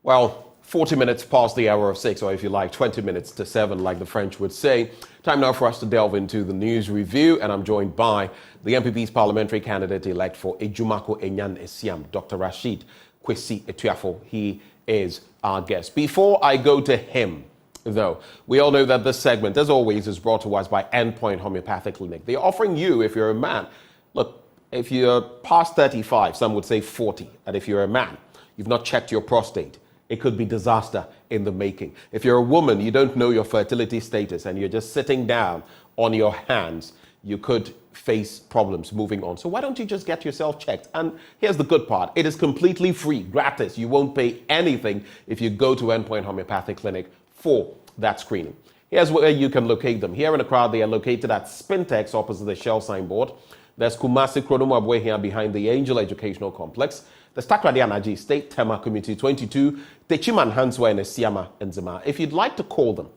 Well, 40 minutes past the hour of 6, or if you like, 20 minutes to 7, like the French would say. Time now for us to delve into the news review, and I'm joined by the MPP's parliamentary candidate-elect for Ejumako Enyan Esiam, Dr. Rashid Kwesi Etuafo. He is our guest. Before I go to him, though, we all know that this segment, as always, is brought to us by Endpoint Homeopathic Clinic. They're offering you, if you're a man, look, if you're past 35, some would say 40, and if you're a man, you've not checked your prostate, it could be disaster in the making. If you're a woman, you don't know your fertility status and you're just sitting down on your hands, you could face problems moving on. So why don't you just get yourself checked? And here's the good part. It is completely free, gratis. You won't pay anything if you go to Endpoint Homeopathic Clinic for that screening. Here's where you can locate them. Here in Accra, they are located at Spintex opposite the Shell signboard. There's Kumasi Kronomu Abwe here behind the Angel Educational Complex. The Stakradi Anaji State Tema Community 22, Techiman Hanswa and Esiama Nzema. If you'd like to call them,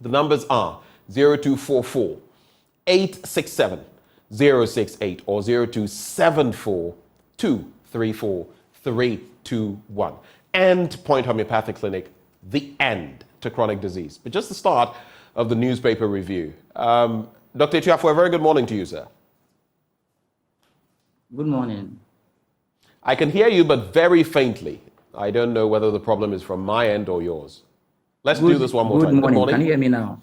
the numbers are 0244 867 068 or 0274 234 321. Endpoint Homeopathic Clinic, the end to chronic disease. But just the start of the newspaper review. Dr. Etuafo, a very good morning to you, sir. Good morning. I can hear you, but very faintly. I don't know whether the problem is from my end or yours. Let's do this one more time. Good morning. Can you hear me now?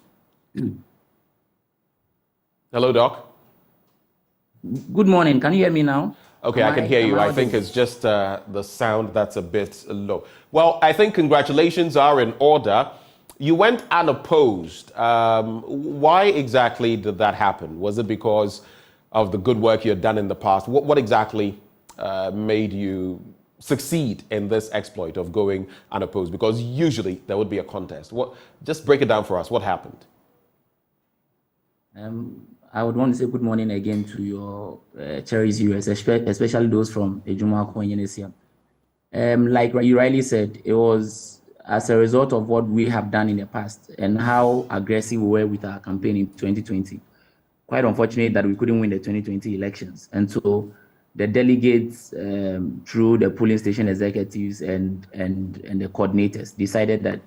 Hello, Doc. Good morning. Can you hear me now? Okay, I can hear you. I think it's just the sound that's a bit low. Well, I think congratulations are in order. You went unopposed. Why exactly did that happen? Was it because of the good work you had done in the past? What exactly made you succeed in this exploit of going unopposed? Because usually there would be a contest. Just break it down for us. What happened? I would want to say good morning again to your cherished viewers, especially those from Ejumako and Yenesiam. Like you rightly said, it was as a result of what we have done in the past and how aggressive we were with our campaign in 2020. Quite unfortunate that we couldn't win the 2020 elections. And so the delegates, through the polling station executives and the coordinators, decided that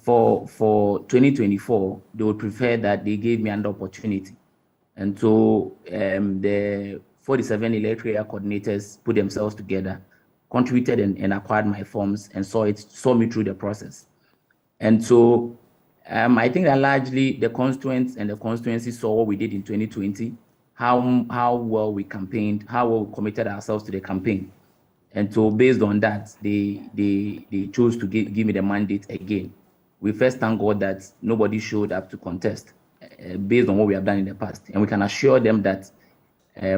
for 2024, they would prefer that they gave me an opportunity. And so the 47 electoral coordinators put themselves together, contributed and acquired my forms and saw me through the process. And so I think that largely the constituents and the constituency saw what we did in 2020, how well we campaigned, how well we committed ourselves to the campaign. And so based on that, they chose to give me the mandate again. We first thank God that nobody showed up to contest based on what we have done in the past. And we can assure them that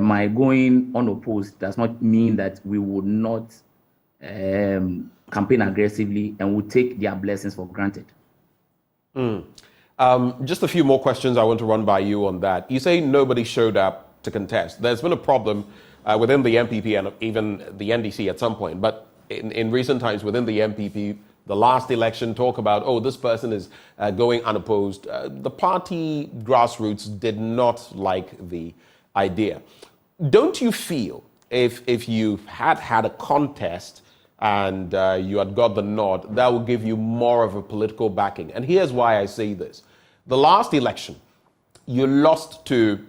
my going unopposed does not mean that we would not campaign aggressively and would take their blessings for granted. Just a few more questions I want to run by you on that. You say nobody showed up to contest. There's been a problem within the MPP and even the NDC at some point, but in recent times within the MPP, the last election talk about, oh, this person is going unopposed. The party grassroots did not like the idea. Don't you feel if you had a contest and you had got the nod, that would give you more of a political backing? And here's why I say this. The last election, you lost to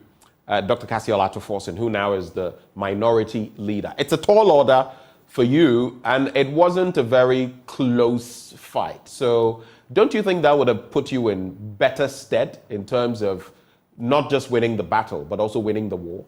Dr. Cassiel Atoforsen, who now is the minority leader. It's a tall order for you, and it wasn't a very close fight. So don't you think that would have put you in better stead in terms of not just winning the battle, but also winning the war?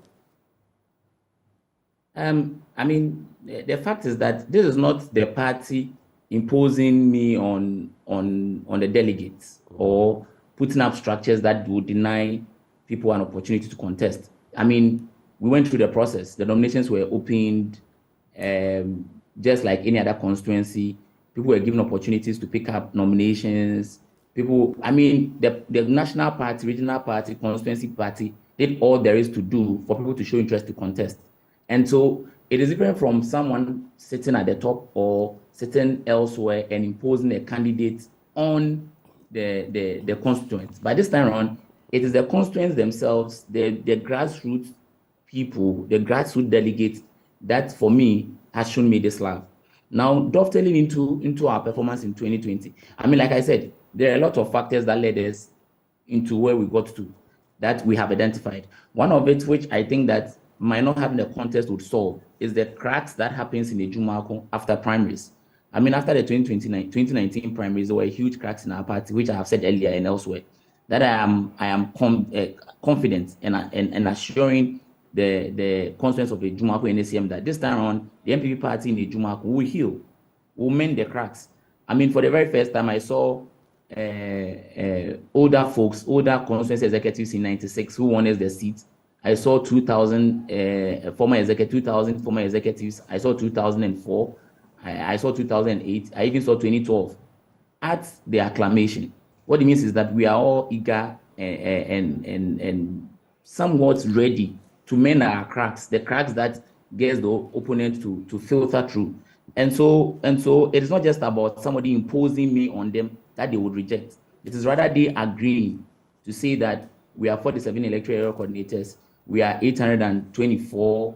I mean, the fact is that this is not the party imposing me on the delegates or putting up structures that would deny people an opportunity to contest. I mean, we went through the process. The nominations were opened, just like any other constituency. People were given opportunities to pick up nominations. The national party, regional party, constituency party did all there is to do for people to show interest to contest. And so it is different from someone sitting at the top or sitting elsewhere and imposing a candidate on the constituents. By this time around, it is the constituents themselves, the grassroots people, the grassroots delegates that, for me, has shown me this love. Now, dovetailing into our performance in 2020, I mean, like I said, there are a lot of factors that led us into where we got to that we have identified. One of it, which I think that might not having a contest would solve, is the cracks that happens in the Jumako after primaries. I mean, after the 2019 primaries, there were huge cracks in our party, which I have said earlier and elsewhere. That I am confident and assuring the constituents of the Jumako NACM that this time around, the MPP party in the Jumako will heal, will mend the cracks. I mean, for the very first time, I saw older folks, older constituency executives in 96 who wanted the seat. I saw 2,000 former executives. I saw 2004. I saw 2008. I even saw 2012 at the acclamation. What it means is that we are all eager and somewhat ready to mend our cracks, the cracks that gets the opponent to filter through. And so it is not just about somebody imposing me on them that they would reject. It is rather they agreeing to say that we are 47 electoral area coordinators, we are 824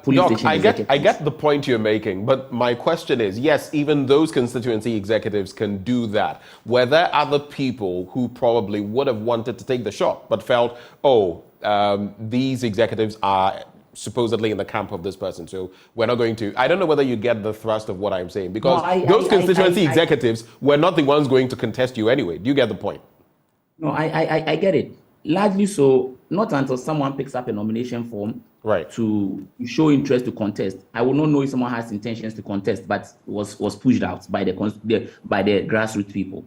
police Doc, station I executives. get the point you're making, but my question is, yes, even those constituency executives can do that. Were there other people who probably would have wanted to take the shot, but felt, these executives are supposedly in the camp of this person, so we're not going to... I don't know whether you get the thrust of what I'm saying, because those constituency executives were not the ones going to contest you anyway. Do you get the point? No, I get it. Largely so, not until someone picks up a nomination form to show interest to contest. I will not know if someone has intentions to contest, but was pushed out by the grassroots people.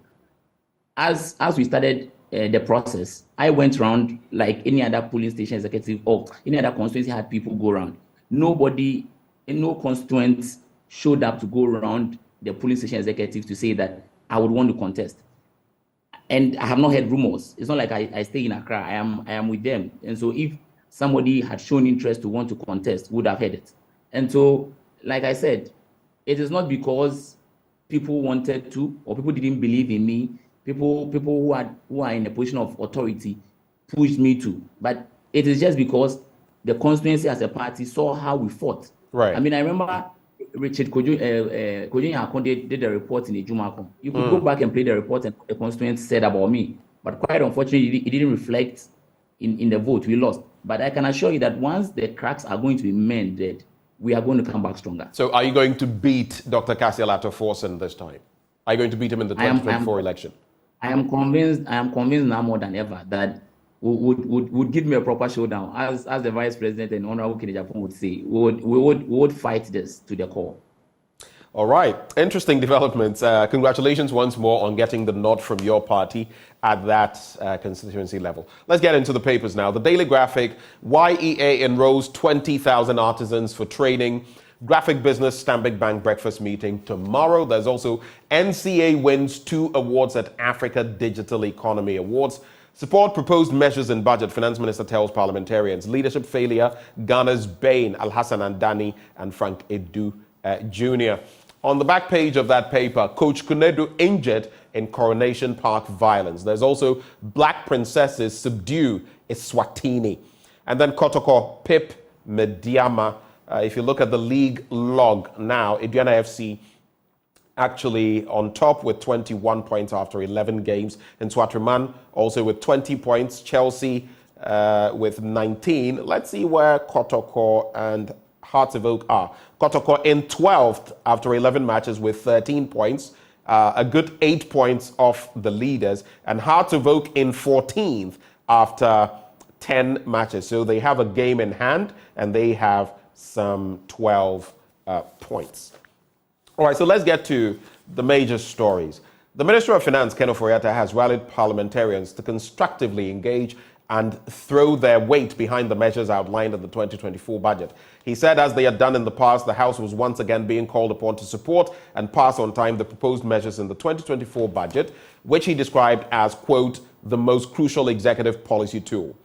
As we started the process, I went around like any other polling station executive or any other constituency had people go around. Nobody, no constituent showed up to go around the polling station executive to say that I would want to contest. And I have not heard rumors. It's not like I stay in Accra. I am with them. And so if somebody had shown interest to want to contest, would have heard it. And so, like I said, it is not because people wanted to or people didn't believe in me. People who are in a position of authority pushed me to. But it is just because the constituency as a party saw how we fought. Right. I mean, I remember Rashid Kojo did a report in the Jumako. You could go back and play the report and what the constituents said about me. But quite unfortunately, it didn't reflect in the vote. We lost. But I can assure you that once the cracks are going to be mended, we are going to come back stronger. So are you going to beat Dr. Cassiel Forson this time? Are you going to beat him in the 2024 election? I am convinced now more than ever that would give me a proper showdown, as the Vice President and Honorable Kennedy Japan would say. We would fight this to the core. All right. Interesting developments. Congratulations once more on getting the nod from your party at that constituency level. Let's get into the papers now. The Daily Graphic, YEA enrolls 20,000 artisans for training. Graphic Business Stanbic Bank breakfast meeting tomorrow. There's also NCA wins 2 awards at Africa Digital Economy Awards. Support proposed measures in budget. Finance Minister tells parliamentarians. Leadership failure, Ghana's bane. Al-Hassan Andani and Frank Edu Jr. On the back page of that paper, Coach Kunedu injured in Coronation Park violence. There's also Black Princesses subdue Eswatini. And then Kotoko Pip Mediama. If you look at the league log now, Aduana FC actually on top with 21 points after 11 games. And Swatriman also with 20 points. Chelsea with 19. Let's see where Kotoko and Hearts of Oak are. Kotoko in 12th after 11 matches with 13 points. A good 8 points off the leaders. And Hearts of Oak in 14th after 10 matches. So they have a game in hand and they have some 12 points. All right, so let's get to the major stories. The Minister of Finance, Ken Ofori-Atta, has rallied parliamentarians to constructively engage and throw their weight behind the measures outlined in the 2024 budget. He said, as they had done in the past, the House was once again being called upon to support and pass on time the proposed measures in the 2024 budget, which he described as, quote, the most crucial executive policy tool.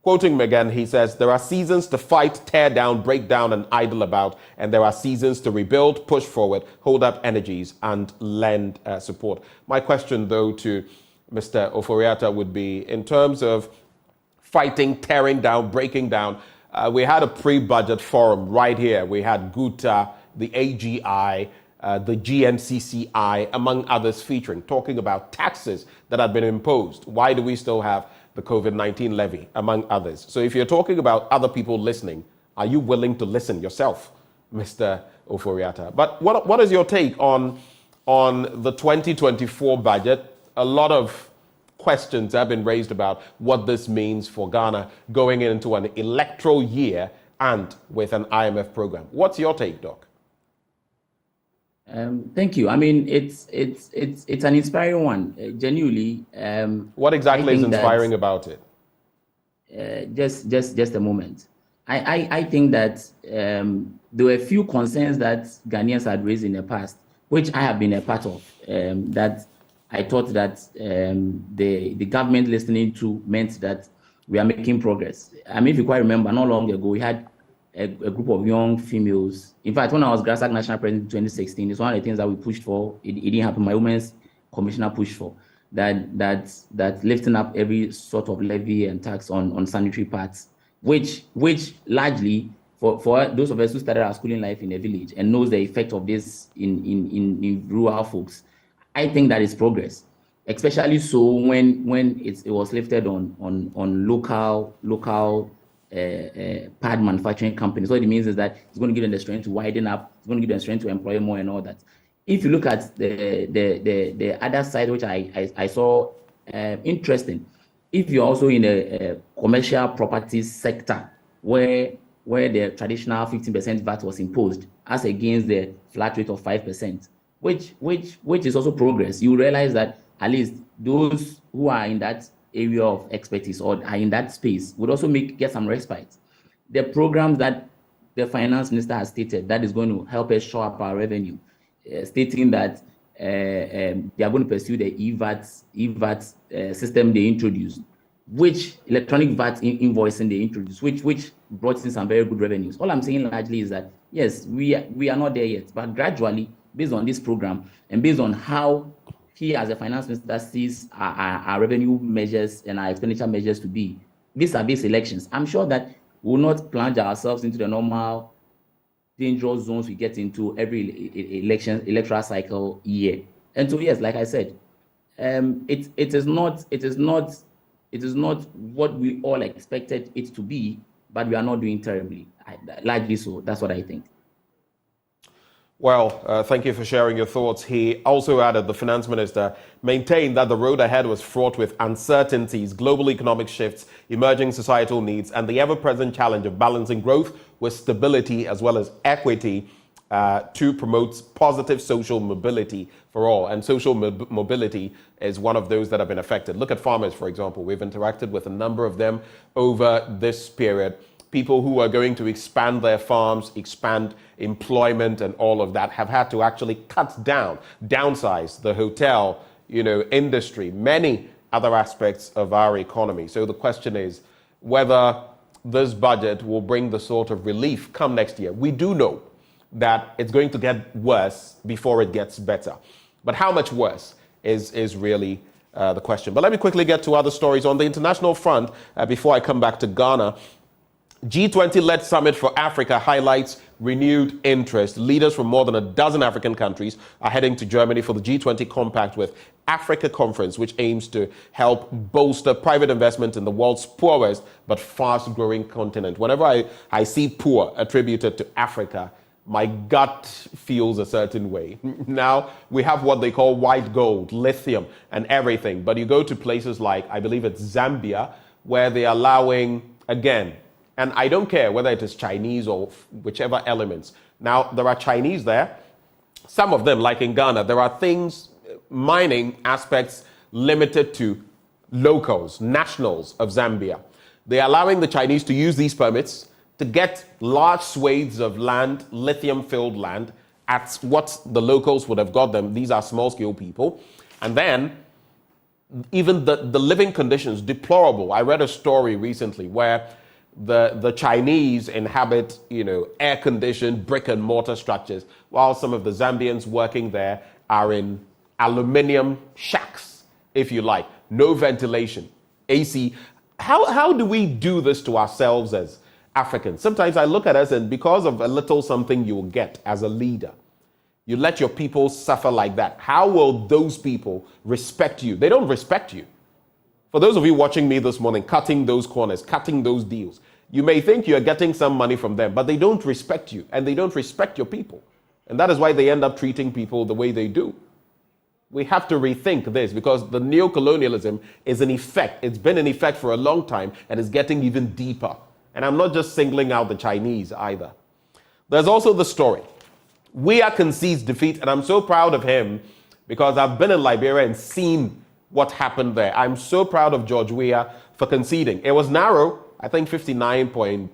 Quoting him again, he says, there are seasons to fight, tear down, break down, and idle about, and there are seasons to rebuild, push forward, hold up energies, and lend support. My question, though, to Mr. Ofori-Atta would be, in terms of fighting, tearing down, breaking down, we had a pre-budget forum right here. We had Guta the AGI, the GNCCI, among others, featuring, talking about taxes that had been imposed. Why do we still have the COVID-19 levy, among others? So if you're talking about other people listening, are you willing to listen yourself, Mr. Oforiatta? But what is your take on the 2024 budget? A lot of questions have been raised about what this means for Ghana going into an electoral year and with an IMF program. What's your take, Doc? Thank you. I mean, it's an inspiring one, genuinely. What exactly is inspiring about it? Just a moment. I think that there were a few concerns that Ghanaians had raised in the past, which I have been a part of, that I thought that the government listening to meant that we are making progress. I mean, if you quite remember, not long ago, we had a group of young females. In fact, when I was GRASAC National President in 2016, it's one of the things that we pushed for. It didn't happen. My women's commissioner pushed for that lifting up every sort of levy and tax on sanitary pads, which largely for those of us who started our schooling life in a village and knows the effect of this in rural folks, I think that is progress, especially so when it was lifted on local pad manufacturing companies. What it means is that it's going to give them the strength to widen up, it's going to give them strength to employ more and all that. If you look at the other side, which I saw interesting, if you're also in a commercial properties sector where the traditional 15% VAT was imposed as against the flat rate of 5%, which is also progress, you realize that at least those who are in that area of expertise or are in that space would also get some respite. The programs that the finance minister has stated that is going to help us show up our revenue, stating that they are going to pursue the EVAT system they introduced, which electronic VAT invoicing they introduced, which brought in some very good revenues. All I'm saying largely is that, yes, we are not there yet, but gradually, based on this program and based on how he as a finance minister sees our revenue measures and our expenditure measures to be vis-a-vis elections, I'm sure that we will not plunge ourselves into the normal dangerous zones we get into every electoral cycle year. And so, yes, like I said, it is not what we all expected it to be, but we are not doing terribly. Largely so. That's what I think. Well, thank you for sharing your thoughts. He also added the finance minister maintained that the road ahead was fraught with uncertainties, global economic shifts, emerging societal needs, and the ever-present challenge of balancing growth with stability as well as equity to promote positive social mobility for all. And social mobility is one of those that have been affected. Look at farmers, for example. We've interacted with a number of them over this period. People who are going to expand their farms, expand employment and all of that have had to actually downsize the hotel, industry, many other aspects of our economy. So the question is whether this budget will bring the sort of relief come next year. We do know that it's going to get worse before it gets better. But how much worse is really the question. But let me quickly get to other stories on the international front before I come back to Ghana. G20-led summit for Africa highlights renewed interest. Leaders from more than a dozen African countries are heading to Germany for the G20 Compact with Africa Conference, which aims to help bolster private investment in the world's poorest but fast-growing continent. Whenever I see poor attributed to Africa, my gut feels a certain way. Now, we have what they call white gold, lithium, and everything. But you go to places like, I believe it's Zambia, where they're allowing, again, and I don't care whether it is Chinese or whichever elements. Now, there are Chinese there. Some of them, like in Ghana, there are things, mining aspects limited to locals, nationals of Zambia. They're allowing the Chinese to use these permits to get large swathes of land, lithium-filled land, at what the locals would have got them. These are small-scale people. And then, even the living conditions, deplorable. I read a story recently where the Chinese inhabit, air-conditioned brick and mortar structures, while some of the Zambians working there are in aluminium shacks, if you like, no ventilation, AC. How do we do this to ourselves Africans. Sometimes I look at us, and because of a little something you will get as a leader, you let your people suffer like that. How will those people respect you? They don't respect you. For those of you watching me this morning, cutting those corners, cutting those deals, you may think you're getting some money from them, but they don't respect you, and they don't respect your people. And that is why they end up treating people the way they do. We have to rethink this, because the neo-colonialism is in effect. It's been in effect for a long time, and it's getting even deeper. And I'm not just singling out the Chinese either. There's also the story. Weah concedes defeat, and I'm so proud of him because I've been in Liberia and seen what happened there. I'm so proud of George Weah for conceding. It was narrow, I think 51 point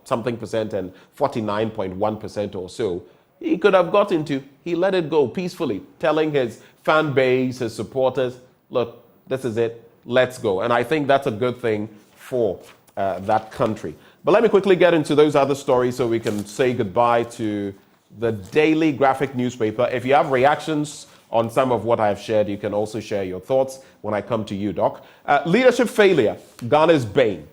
something percent and 49.1% or so. He could have got into. He let it go peacefully, telling his fan base, his supporters, look, this is it, let's go. And I think that's a good thing for that country. But let me quickly get into those other stories so we can say goodbye to the daily graphic newspaper. If you have reactions on some of what I've shared, you can also share your thoughts when I come to you, Doc. Leadership failure, Ghana's bane.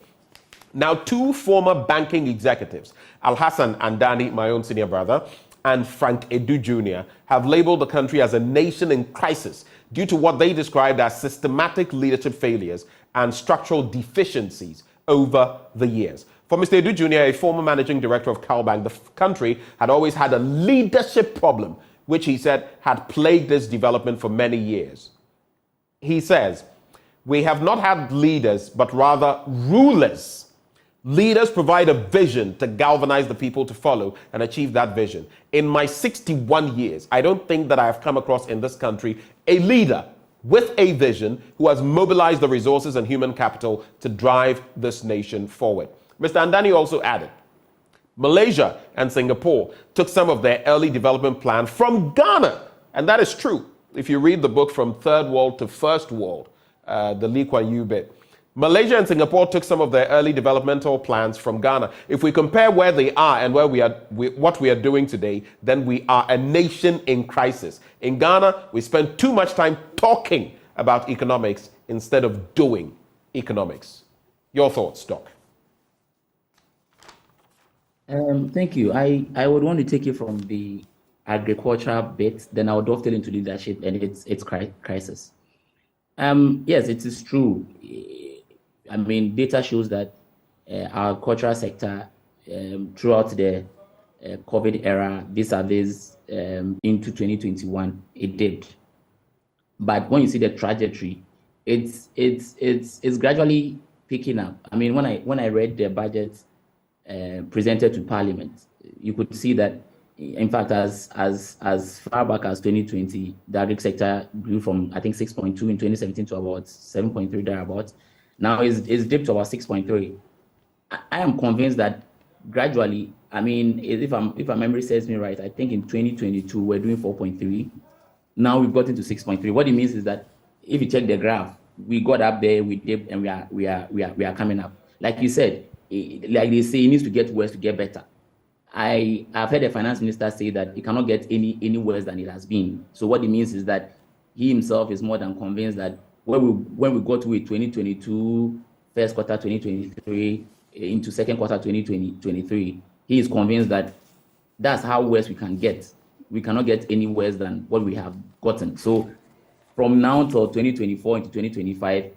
Now, two former banking executives, Alhassan Andani, my own senior brother, and Frank Edu Jr., have labeled the country as a nation in crisis due to what they described as systematic leadership failures and structural deficiencies over the years. For Mr. Edu Jr., a former managing director of Calbank, the country had always had a leadership problem, which he said had plagued this development for many years. He says, we have not had leaders, but rather rulers. Leaders provide a vision to galvanize the people to follow and achieve that vision. In my 61 years, I don't think that I have come across in this country a leader with a vision who has mobilized the resources and human capital to drive this nation forward. Mr. Andani also added, Malaysia and Singapore took some of their early development plan from Ghana. And that is true. If you read the book From Third World to First World, the Lee Kuan Yew bit, Malaysia and Singapore took some of their early developmental plans from Ghana. If we compare where they are and what we are doing today, then we are a nation in crisis. In Ghana, we spend too much time talking about economics instead of doing economics. Your thoughts, Doc? Thank you. I would want to take it from the agricultural bit, then I would dovetail into leadership and its crisis. Yes, it is true. I mean, data shows that our cultural sector throughout the COVID era, vis-a-vis into 2021, it did. But when you see the trajectory, it's gradually picking up. I mean, when I read the budget presented to Parliament, you could see that, in fact, as far back as 2020, the agri sector grew from, I think, 6.2 in 2017 to about 7.3 thereabouts. Now it's dipped to about 6.3. I am convinced that gradually, I mean, if my memory serves me right, I think in 2022 we're doing 4.3. Now we've got into 6.3. What it means is that if you check the graph, we got up there, we dipped, and we are coming up. Like you said, like they say, it needs to get worse to get better. I've heard the finance minister say that it cannot get any worse than it has been. So what it means is that he himself is more than convinced that when we got to it 2022, first quarter 2023, into second quarter 2023, he is convinced that that's how worse we can get. We cannot get any worse than what we have gotten. So from now till 2024 into 2025,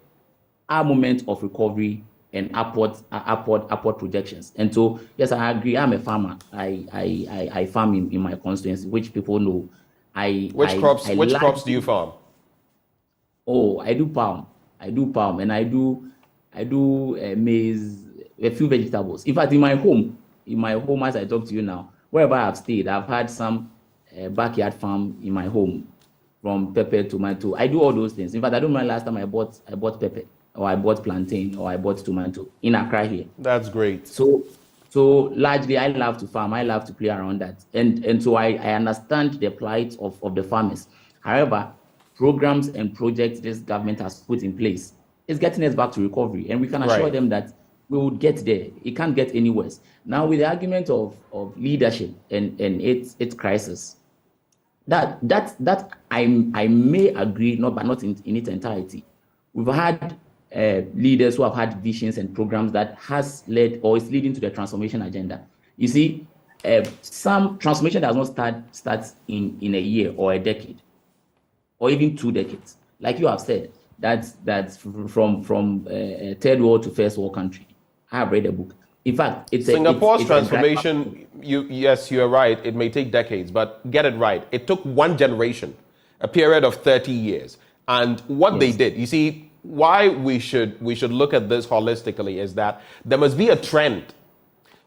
our moment of recovery and upward projections. And so, yes, I agree. I'm a farmer. I farm in my constituency, which people know. Which crops do you farm? Oh, I do palm, and I do maize, a few vegetables. In fact, in my home, as I talk to you now, wherever I've stayed, I've had some backyard farm in my home, from pepper, tomato. I do all those things. In fact, I don't remember last time I bought pepper, or I bought plantain, or I bought tomato in Accra here. That's great. So largely, I love to farm. I love to play around that, and so I understand the plight of the farmers. However, programs and projects this government has put in place is getting us back to recovery, and we can assure them that we will get there. It can't get any worse. Now, with the argument of leadership and its crisis, that I may agree, but not in its entirety. We've had leaders who have had visions and programs that has led or is leading to the transformation agenda. You see, some transformation does not start in a year or a decade, or even 2 decades. Like you have said, that's from third world to first world country. I have read a book. In fact, Singapore's transformation. Yes, you're right. It may take decades, but get it right. It took 1 generation, a period of 30 years, and what they did. You see, why we should look at this holistically is that there must be a trend.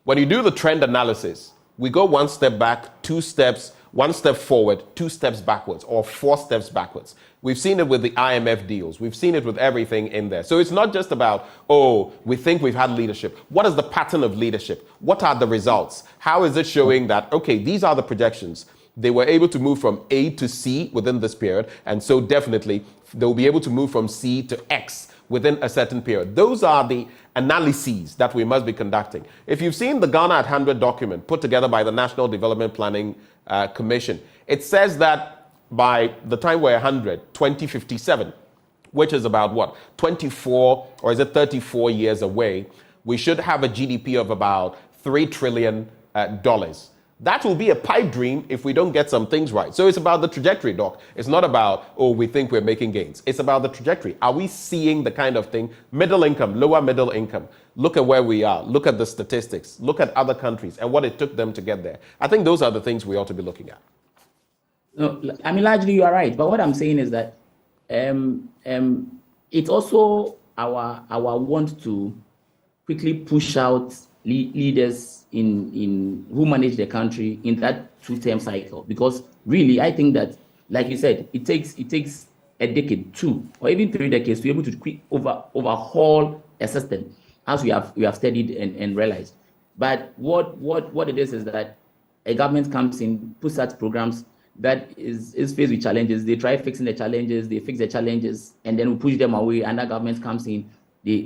When you do the trend analysis, we go 1 step back, 2 steps, 1 step forward, 2 steps backwards, or 4 steps backwards. We've seen it with the IMF deals. We've seen it with everything in there. So it's not just about, oh, we think we've had leadership. What is the pattern of leadership? What are the results? How is it showing that, okay, these are the projections. They were able to move from A to C within this period. And so definitely they'll be able to move from C to X within a certain period. Those are the analyses that we must be conducting. If you've seen the Ghana at 100 document put together by the National Development Planning Commission, it says that by the time we're 100, 2057, which is about what, 24 or is it 34 years away, we should have a GDP of about $3 trillion. That will be a pipe dream if we don't get some things right. So it's about the trajectory, Doc. It's not about, oh, we think we're making gains. It's about the trajectory. Are we seeing the kind of thing? Middle income, lower middle income. Look at where we are. Look at the statistics. Look at other countries and what it took them to get there. I think those are the things we ought to be looking at. No, I mean, largely you are right. But what I'm saying is that it's also our want to quickly push out leaders in who manage the country in that 2-term cycle. Because really, I think that, like you said, it takes a decade, 2 or even 3 decades to be able to overhaul a system, as we have studied and realized. But what it is that a government comes in, puts out programs that is faced with challenges. They try fixing the challenges, they fix the challenges, and then we push them away. Another government comes in, they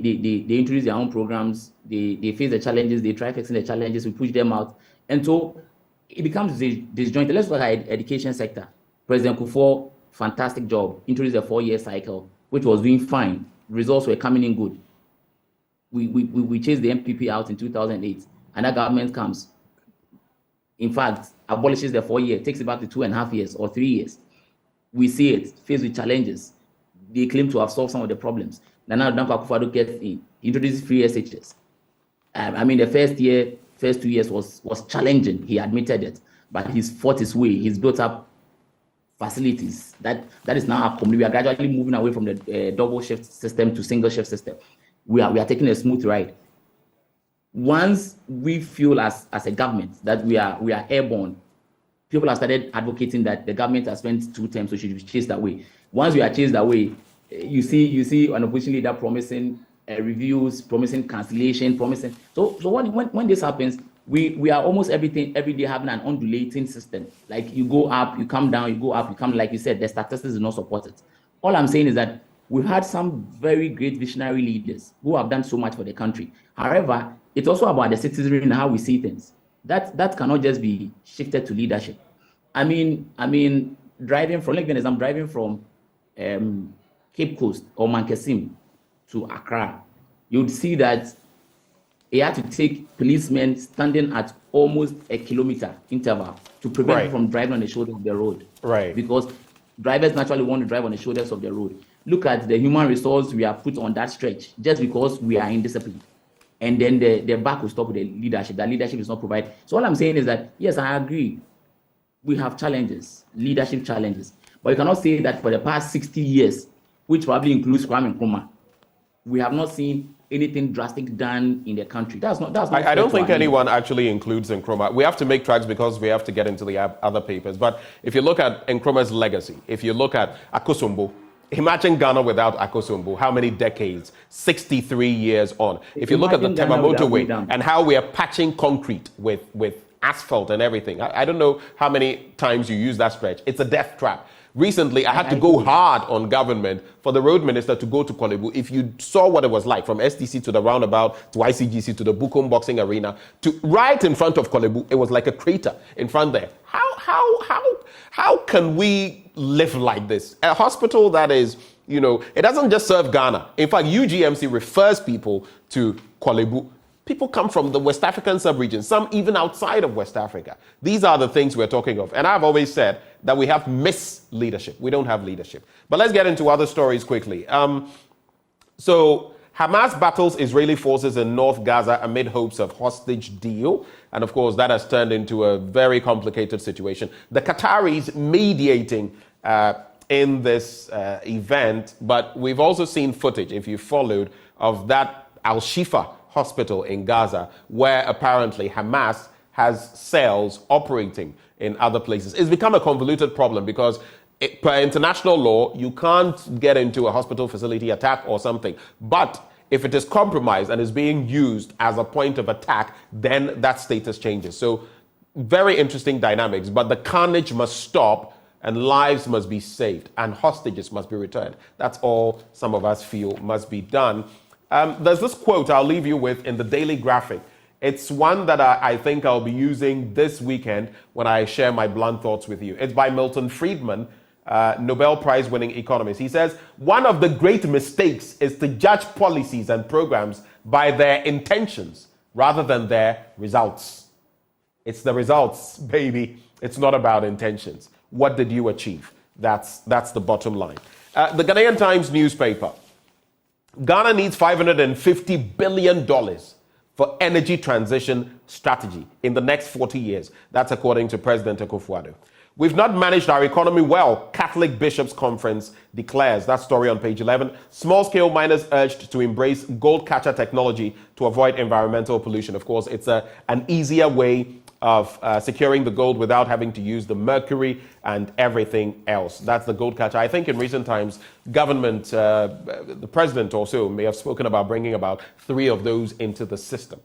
introduce their own programs, they face the challenges, they try fixing the challenges, we push them out. And so it becomes disjointed. Let's look at the education sector. President Kufuor, fantastic job, introduced a 4-year cycle, which was doing fine. Results were coming in good. We chased the MPP out in 2008. Another government comes, in fact, abolishes the 4-year, takes it back to 2.5 years or 3 years. We see it, faced with challenges. They claim to have solved some of the problems. Nana Dankwa Akufo-Addo gets in, introduces free SHS. I mean, the first 2 years was challenging. He admitted it, but he's fought his way. He's built up facilities. That is now our community. We are gradually moving away from the double shift system to single shift system. We are taking a smooth ride. Once we feel as a government that we are airborne, people have started advocating that the government has spent 2 terms, so should be chased away. Once we are chased away, you see an opposition leader promising reviews, promising cancellation, promising. So when this happens, we are almost every day having an undulating system. Like you go up, you come down, you go up, you come. Like you said, the statistics do not support it. All I'm saying is that we've had some very great visionary leaders who have done so much for the country. However, it's also about the citizenry and how we see things. That cannot just be shifted to leadership. I mean, driving from Cape Coast or Mankesim to Accra, you'd see that you had to take policemen standing at almost a kilometer interval to prevent them from driving on the shoulder of the road. Right. Because drivers naturally want to drive on the shoulders of the road. Look at the human resource we have put on that stretch just because we are indisciplined. And then the back will stop with the leadership. That leadership is not provided. So all I'm saying is that, yes, I agree. We have challenges, leadership challenges. But you cannot say that for the past 60 years, which probably includes Kwame Nkrumah, we have not seen anything drastic done in the country. That's not. I don't think anyone actually includes Nkrumah. We have to make tracks because we have to get into the other papers. But if you look at Nkrumah's legacy, if you look at Akosombo, imagine Ghana without Akosombo. How many decades? 63 years on. If you look at the Tema motorway and how we are patching concrete with asphalt and everything. I don't know how many times you use that stretch. It's a death trap. Recently, I had to go hard on government for the road minister to go to Korle Bu. If you saw what it was like from STC to the roundabout, to ICGC, to the Bukom Boxing Arena, to right in front of Korle Bu, it was like a crater in front there. How can we live like this? A hospital that is, it doesn't just serve Ghana. In fact, UGMC refers people to Korle Bu. People come from the West African sub-region, some even outside of West Africa. These are the things we're talking of. And I've always said that we have misleadership. We don't have leadership. But let's get into other stories quickly. So Hamas battles Israeli forces in North Gaza amid hopes of hostage deal. And of course, that has turned into a very complicated situation. The Qataris mediating in this event, but we've also seen footage, if you followed, of that Al-Shifa hospital in Gaza, where apparently Hamas has cells operating in other places. It's become a convoluted problem because per international law, you can't get into a hospital facility, attack or something. But if it is compromised and is being used as a point of attack, then that status changes. So very interesting dynamics, but the carnage must stop and lives must be saved and hostages must be returned. That's all some of us feel must be done. There's this quote I'll leave you with in the Daily Graphic. It's one that I think I'll be using this weekend when I share my blunt thoughts with you. It's by Milton Friedman, Nobel Prize winning economist. He says, one of the great mistakes is to judge policies and programs by their intentions rather than their results. It's the results, baby. It's not about intentions. What did you achieve? That's the bottom line. The Ghanaian Times newspaper. Ghana needs $550 billion for energy transition strategy in the next 40 years. That's according to President Akufo-Addo. We've not managed our economy well, Catholic Bishops' Conference declares. That story on page 11. Small-scale miners urged to embrace gold catcher technology to avoid environmental pollution. Of course, it's an easier way of securing the gold without having to use the mercury and everything else. That's the gold catcher. I think in recent times, government, the president also may have spoken about bringing about 3 of those into the system.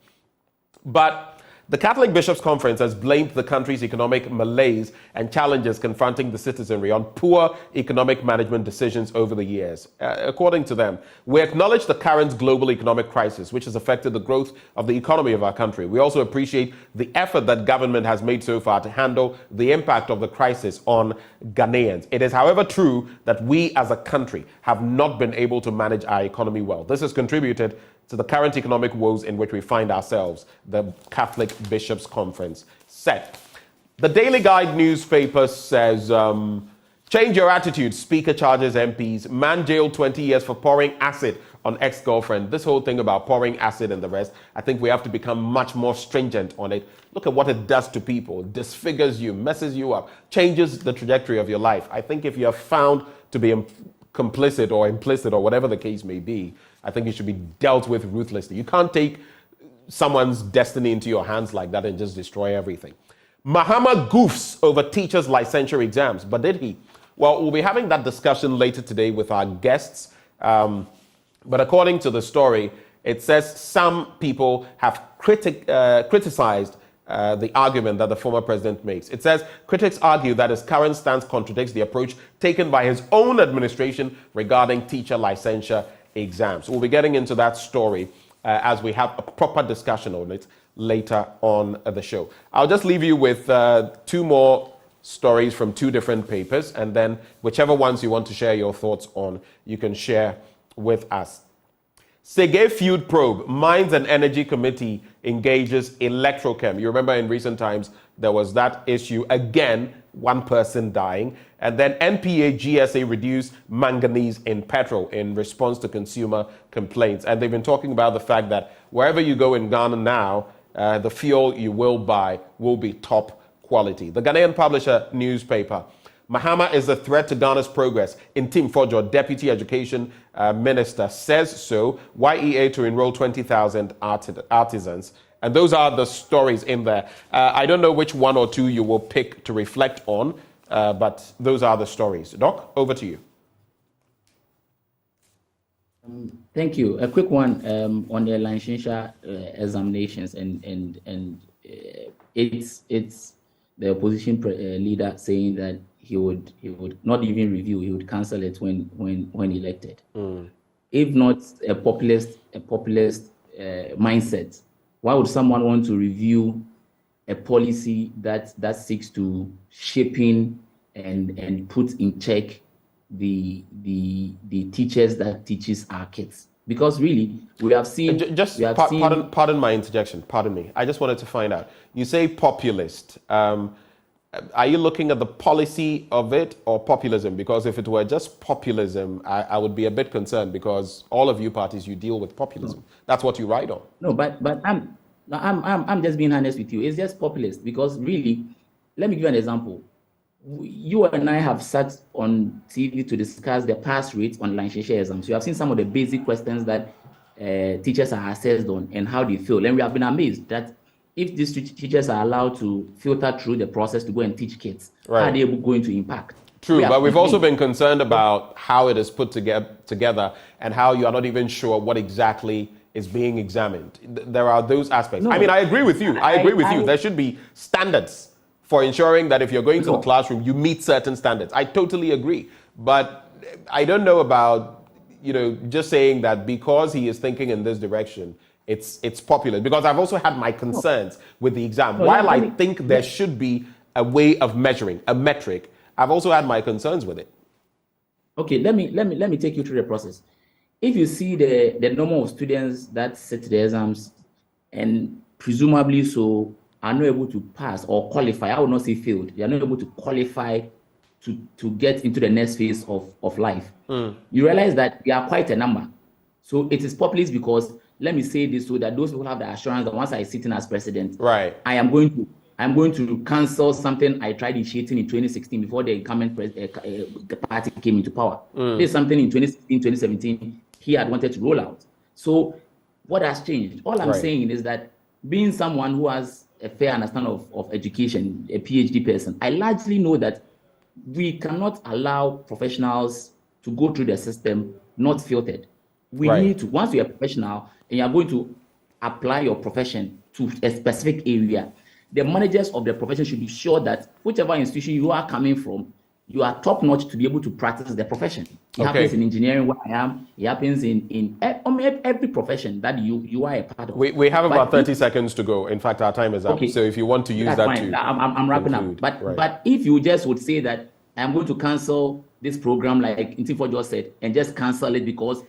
But the Catholic Bishops' Conference has blamed the country's economic malaise and challenges confronting the citizenry on poor economic management decisions over the years. According to them, we acknowledge the current global economic crisis, which has affected the growth of the economy of our country. We also appreciate the effort that government has made so far to handle the impact of the crisis on Ghanaians. It is, however, true that we as a country have not been able to manage our economy well. This has contributed to the current economic woes in which we find ourselves, the Catholic Bishops' Conference said. The Daily Guide newspaper says, change your attitude, Speaker charges MPs. Man jailed 20 years for pouring acid on ex-girlfriend. This whole thing about pouring acid and the rest, I think we have to become much more stringent on it. Look at what it does to people. Disfigures you, messes you up, changes the trajectory of your life. I think if you are found to be complicit or implicit or whatever the case may be, I think it should be dealt with ruthlessly. You can't take someone's destiny into your hands like that and just destroy everything. Mahama goofs over teachers' licensure exams, but did he? Well, we'll be having that discussion later today with our guests. But according to the story, it says some people have criticized the argument that the former president makes. It says critics argue that his current stance contradicts the approach taken by his own administration regarding teacher licensure exams. We'll be getting into that story as we have a proper discussion on it later on the show. I'll just leave you with 2 more stories from 2 different papers, and then whichever ones you want to share your thoughts on, you can share with us. Sege feud probe, Mines and Energy Committee engages Electrochem. You remember in recent times, there was that issue again, 1 person dying. And then NPA GSA reduced manganese in petrol in response to consumer complaints. And they've been talking about the fact that wherever you go in Ghana now, the fuel you will buy will be top quality. The Ghanaian Publisher newspaper. Mahama is a threat to Ghana's progress. Intim Fojo, Deputy Education Minister, says so. YEA to enroll 20,000 artisans. And those are the stories in there. I don't know which 1 or 2 you will pick to reflect on, but those are the stories. Doc, over to you. Thank you. A quick one on the licensure examinations, and it's the opposition leader saying that would not even review. He would cancel it when elected. If not a populist mindset, why would someone want to review a policy that seeks to shaping and put in check the teachers that teaches our kids? Because really, we have seen. Pardon my interjection. Pardon me. I just wanted to find out. You say populist. Are you looking at the policy of it or populism? Because if it were just populism, I would be a bit concerned, because all of you parties, you deal with populism. That's what you ride on. No, but I'm just being honest with you. It's just populist, because really, let me give you an example. You and I have sat on TV to discuss the pass rates on licensure exams. You have seen some of the basic questions that teachers are assessed on and how they feel. And we have been amazed that if these teachers are allowed to filter through the process to go and teach kids, how are they going to impact? True, but we've also been concerned about how it is put together and how you are not even sure what exactly is being examined. There are those aspects. No, I mean, I agree with you. I agree with you. There should be standards for ensuring that if you're going to the classroom, you meet certain standards. I totally agree. But I don't know about, just saying that because he is thinking in this direction, it's popular. Because I've also had my concerns with the exam. While I think there should be a way of measuring, a metric, I've also had my concerns with it. Okay, let me take you through the process. If you see the number of students that sit the exams and presumably so are not able to pass or qualify, I would not say failed, they are not able to qualify to get into the next phase of life. You realize that they are quite a number. So it is populist because, let me say this so that those people have the assurance that once I sit in as president, right, I'm going to cancel something I tried initiating in 2016 before the incumbent party came into power. There's something in 2016, 2017 he had wanted to roll out. So what has changed? All I'm saying is that being someone who has a fair understanding of education, a PhD person, I largely know that we cannot allow professionals to go through the system not filtered. We need to, once you're a professional and you're going to apply your profession to a specific area, the managers of the profession should be sure that whichever institution you are coming from, you are top notch to be able to practice the profession. It happens in engineering where I am. It happens in every profession that you are a part of. We have about 30 seconds to go. In fact, our time is up. So if you want to use that fine. I'm wrapping up. But if you just would say that I'm going to cancel this program, like Intifo just said, and just cancel it because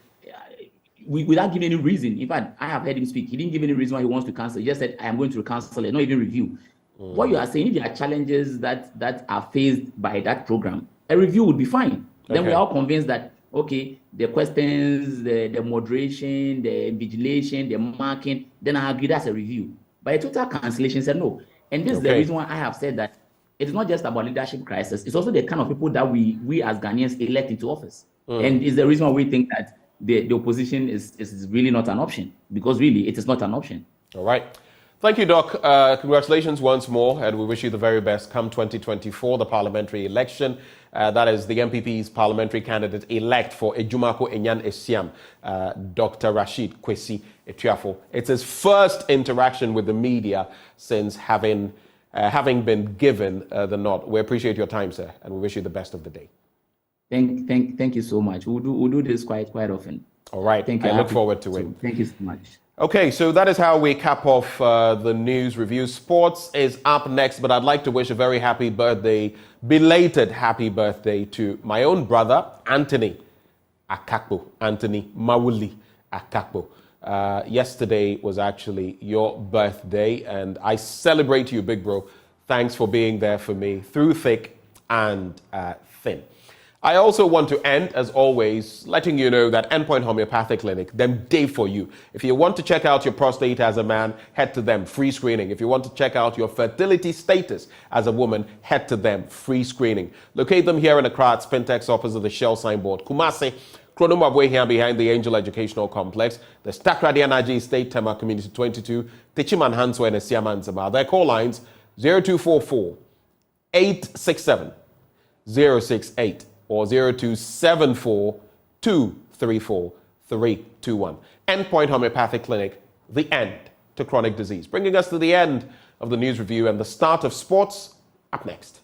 without giving any reason. In fact, I have heard him speak. He didn't give any reason why he wants to cancel. He just said, I am going to cancel it, not even review. What you are saying, if there are challenges that are faced by that program, a review would be fine. Then we are all convinced that, okay, the questions, the moderation, the invigilation, the marking, then I agree that's a review. But a total cancellation said no. And this is the reason why I have said that it's not just about leadership crisis. It's also the kind of people that we as Ghanaians elect into office. And it's the reason why we think that the opposition is really not an option, because really it is not an option. All right. Thank you, Doc. Congratulations once more, and we wish you the very best come 2024, the parliamentary election. That is the MPP's parliamentary candidate-elect for Ejumako Enyan Esiam, Dr. Rashid Kwesi Etuafo. It's his first interaction with the media since having been given the nod. We appreciate your time, sir, and we wish you the best of the day. Thank you so much. We'll do this quite often. All right. Thank you. I look forward to it. Thank you so much. Okay, so that is how we cap off the news review. Sports is up next, but I'd like to wish a very happy birthday, belated happy birthday to my own brother, Anthony Akakpo, Anthony Mawuli Akakpo. Yesterday was actually your birthday, and I celebrate you, big bro. Thanks for being there for me through thick and thin. I also want to end, as always, letting you know that Endpoint Homeopathic Clinic, them day for you. If you want to check out your prostate as a man, head to them, free screening. If you want to check out your fertility status as a woman, head to them, free screening. Locate them here in Accra at Spintex opposite the Shell signboard. Kumasi, Kronumabwe here behind the Angel Educational Complex. The Stakradi Anaji State Tema Community 22, Tichiman Hanswe and Siaman Zama. Their call lines 0244 867 068. or 0274 234 321. Endpoint Homeopathic Clinic, the end to chronic disease. Bringing us to the end of the news review and the start of sports, up next.